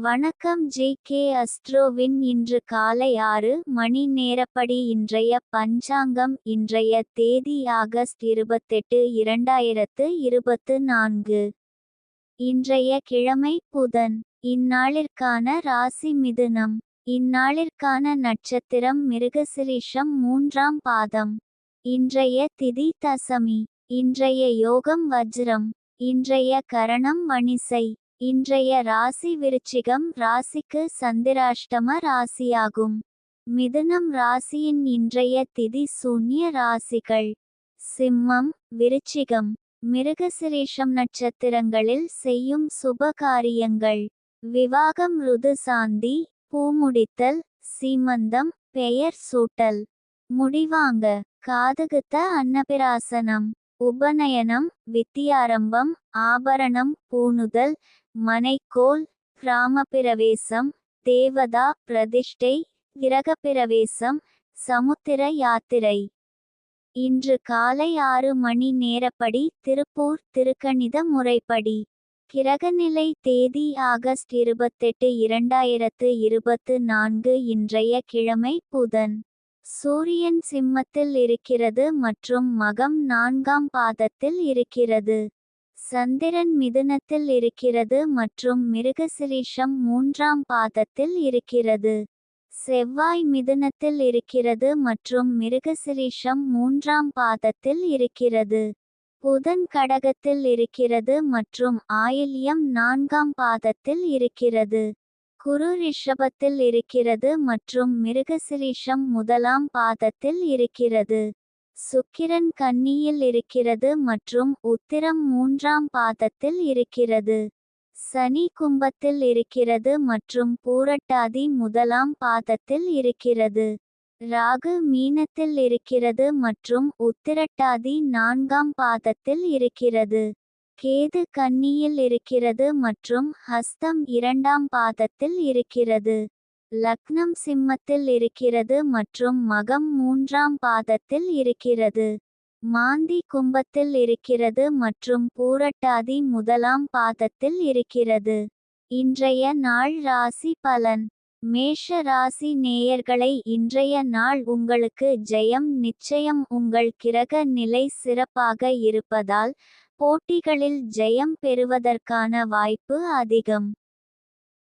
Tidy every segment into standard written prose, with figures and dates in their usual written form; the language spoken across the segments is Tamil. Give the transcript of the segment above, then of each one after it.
வணக்கம் ஜே.கே. அஸ்ட்ரோவின் இன்று காலை 6 மணி நேரப்படி இன்றைய பஞ்சாங்கம். இன்றைய தேதி ஆகஸ்ட் 28, 2024. இன்றைய கிழமை புதன். இந்நாளிற்கான ராசி மிதுனம். இந்நாளிற்கான நட்சத்திரம் மிருகசிரீஷம் 3ஆம் பாதம். இன்றைய திதி தசமி. இன்றைய யோகம் வஜ்ரம். இன்றைய கரணம் வணிசை. இன்றைய ராசி விருச்சிகம் ராசிக்கு சந்திராஷ்டம ராசியாகும். மிதுனம் ராசியின் இன்றைய திதி சூன்ய ராசிகள் சிம்மம், விருச்சிகம், மிருகசிரீஷம். நட்சத்திரங்களில் செய்யும் சுபகாரியங்கள்: விவாகம், ருது சாந்தி, பூமுடித்தல், சீமந்தம், பெயர் சூட்டல், முடிவாங்க, காதுகுத்த, அன்னபிராசனம், உபநயனம், வித்தியாரம்பம், ஆபரணம் பூணுதல், மனைக்கோல், கிராமப்பிரவேசம், தேவதா பிரதிஷ்டை, கிரகப்பிரவேசம், சமுத்திர யாத்திரை. இன்று காலை 6 மணி நேரப்படி திருப்பூர் திருக்கணித முறைப்படி. கிரகநிலை தேதி ஆகஸ்ட் 28, 2024. இன்றைய கிழமை புதன். சூரியன் சிம்மத்தில் இருக்கிறது மற்றும் மகம் 4ஆம் பாதத்தில் இருக்கிறது. சந்திரன் மிதுனத்தில் இருக்கிறது மற்றும் மிருகசிரீஷம் 3ஆம் பாதத்தில் இருக்கிறது. செவ்வாய் மிதுனத்தில் இருக்கிறது மற்றும் மிருகசிரீஷம் 3ஆம் பாதத்தில் இருக்கிறது. புதன் கடகத்தில் இருக்கிறது மற்றும் ஆயில்யம் 4ஆம் பாதத்தில் இருக்கிறது. குரு ரிஷபத்தில் இருக்கிறது மற்றும் மிருகசிரீஷம் 1ஆம் பாதத்தில் இருக்கிறது. சுக்கிரன் கன்னியில் இருக்கிறது மற்றும் உத்திரம் 3ஆம் பாதத்தில் இருக்கிறது. சனி கும்பத்தில் இருக்கிறது மற்றும் பூரட்டாதி 1ஆம் பாதத்தில் இருக்கிறது. ராகு மீனத்தில் இருக்கிறது மற்றும் உத்திரட்டாதி 4ஆம் பாதத்தில் இருக்கிறது. கேது கன்னியில் இருக்கிறது மற்றும் ஹஸ்தம் 2ஆம் பாதத்தில் இருக்கிறது. லக்னம் சிம்மத்தில் இருக்கிறது மற்றும் மகம் 3ஆம் பாதத்தில் இருக்கிறது. மாந்தி கும்பத்தில் இருக்கிறது மற்றும் பூரட்டாதி 1ஆம் பாதத்தில் இருக்கிறது. இன்றைய நாள் ராசி பலன். மேஷ ராசி நேயர்களை, இன்றைய நாள் உங்களுக்கு ஜெயம் நிச்சயம். உங்கள் கிரக நிலை சிறப்பாக இருப்பதால் போட்டிகளில் ஜெயம் பெறுவதற்கான வாய்ப்பு அதிகம்.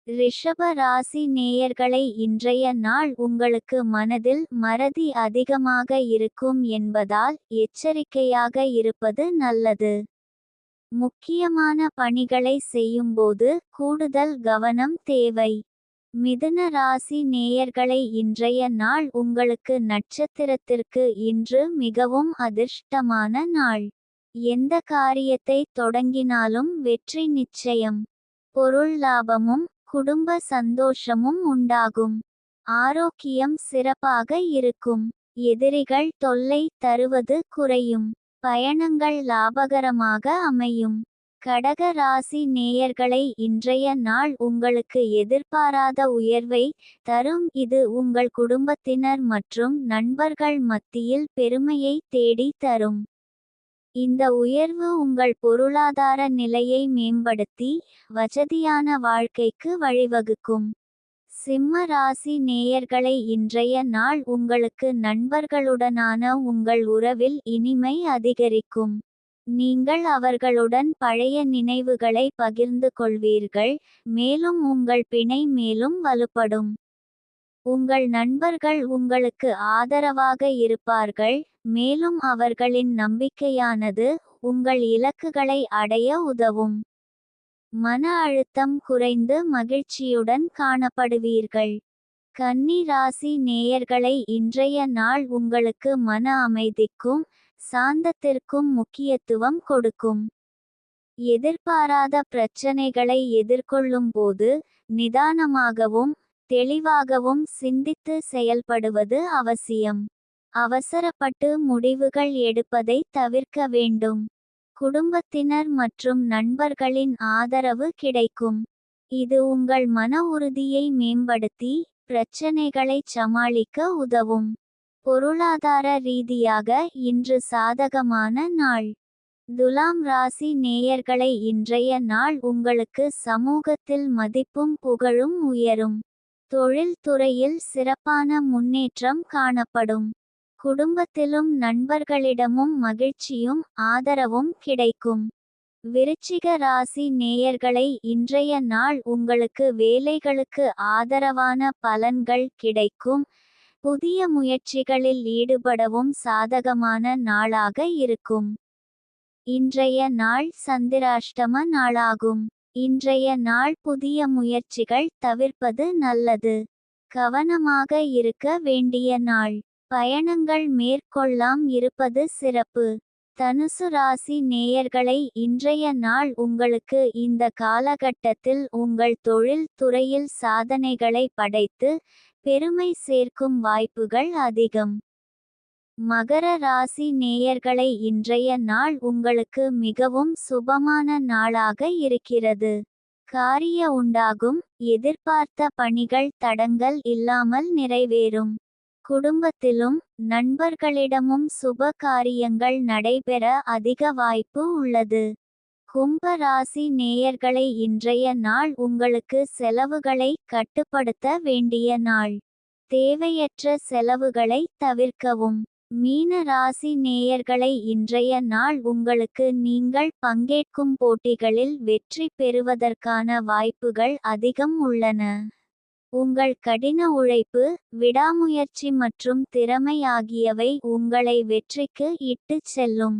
ரிஷப ராசி நேயர்களை, இன்றைய நாள் உங்களுக்கு மனதில் மறதி அதிகமாக இருக்கும் என்பதால் எச்சரிக்கையாக இருப்பது நல்லது. முக்கியமான பணிகளை செய்யும்போது கூடுதல் கவனம் தேவை. மிதுன ராசி நேயர்களை, இன்றைய நாள் உங்களுக்கு நட்சத்திரத்திற்கு இன்று மிகவும் அதிர்ஷ்டமான நாள். எந்த காரியத்தை தொடங்கினாலும் வெற்றி நிச்சயம். பொருள் லாபமும் குடும்ப சந்தோஷமும் உண்டாகும். ஆரோக்கியம் சிறப்பாக இருக்கும். எதிரிகள் தொல்லை தருவது குறையும். பயணங்கள் லாபகரமாக அமையும். கடக ராசி நேயர்களை, இன்றைய நாள் உங்களுக்கு எதிர்பாராத உயர்வை தரும். இது உங்கள் குடும்பத்தினர் மற்றும் நண்பர்கள் மத்தியில் பெருமையை தேடி தரும். இந்த உயர்வு உங்கள் பொருளாதார நிலையை மேம்படுத்தி வசதியான வாழ்க்கைக்கு வழிவகுக்கும். சிம்ம ராசி நேயர்களை, இன்றைய நாள் உங்களுக்கு நண்பர்களுடனான உங்கள் உறவில் இனிமை அதிகரிக்கும். நீங்கள் அவர்களுடன் பழைய நினைவுகளை பகிர்ந்து கொள்வீர்கள், மேலும் உங்கள் பிணை மேலும் வலுப்படும். உங்கள் நண்பர்கள் உங்களுக்கு ஆதரவாக இருப்பார்கள், மேலும் அவர்களின் நம்பிக்கையானது உங்கள் இலக்குகளை அடைய உதவும். மன அழுத்தம் குறைந்து மகிழ்ச்சியுடன் காணப்படுவீர்கள். கன்னி ராசி நேயர்களை, இன்றைய நாள் உங்களுக்கு மன அமைதிக்கும் சாந்தத்திற்கும் முக்கியத்துவம் கொடுக்கும். எதிர்பாராத பிரச்சனைகளை எதிர்கொள்ளும் போது நிதானமாகவும் தெளிவாகவும் சிந்தித்து செயல்படுவது அவசியம். அவசரப்பட்டு முடிவுகள் எடுப்பதை தவிர்க்க வேண்டும். குடும்பத்தினர் மற்றும் நண்பர்களின் ஆதரவு கிடைக்கும். இது உங்கள் மன உறுதியை மேம்படுத்தி பிரச்சனைகளை சமாளிக்க உதவும். பொருளாதார ரீதியாக இன்று சாதகமான நாள். துலாம் ராசி நேயர்களை இன்றைய நாள் உங்களுக்கு சமூகத்தில் மதிப்பும் புகழும் உயரும். தொழில் துறையில் சிறப்பான முன்னேற்றம் காணப்படும். குடும்பத்திலும் நண்பர்களிடமும் மகிழ்ச்சியும் ஆதரவும் கிடைக்கும். விருச்சிக ராசி நேயர்களை இன்றைய நாள் உங்களுக்கு வேலைகளுக்கு ஆதரவான பலன்கள் கிடைக்கும். புதிய முயற்சிகளில் ஈடுபடவும் சாதகமான நாளாக இருக்கும். இன்றைய நாள் சந்திராஷ்டம நாளாகும். இன்றைய நாள் புதிய முயற்சிகள் தவிர்ப்பது நல்லது. கவனமாக இருக்க வேண்டிய நாள். பயணங்கள் மேற்கொள்ளாம் இருப்பது சிறப்பு. தனுசு ராசி நேயர்களை இன்றைய நாள் உங்களுக்கு இந்த காலகட்டத்தில் உங்கள் தொழில் துறையில் சாதனைகளை படைத்து பெருமை சேர்க்கும் வாய்ப்புகள் அதிகம். மகர ராசி நேயர்களை இன்றைய நாள் உங்களுக்கு மிகவும் சுபமான நாளாக இருக்கிறது. காரிய உண்டாகும். எதிர்பார்த்த பணிகள் தடங்கல் இல்லாமல் நிறைவேறும். குடும்பத்திலும் நண்பர்களிடமும் சுப காரியங்கள் நடைபெற அதிக வாய்ப்பு உள்ளது. கும்ப ராசி நேயர்களை இன்றைய நாள் உங்களுக்கு செலவுகளை கட்டுப்படுத்த வேண்டிய நாள். தேவையற்ற செலவுகளை தவிர்க்கவும். மீன ராசி நேயர்களை இன்றைய நாள் உங்களுக்கு நீங்கள் பங்கேற்கும் போட்டிகளில் வெற்றி பெறுவதற்கான வாய்ப்புகள் அதிகம் உள்ளன. உங்கள் கடின உழைப்பு, விடாமுயற்சி மற்றும் திறமை ஆகியவை உங்களை வெற்றிக்கு இட்டுச் செல்லும்.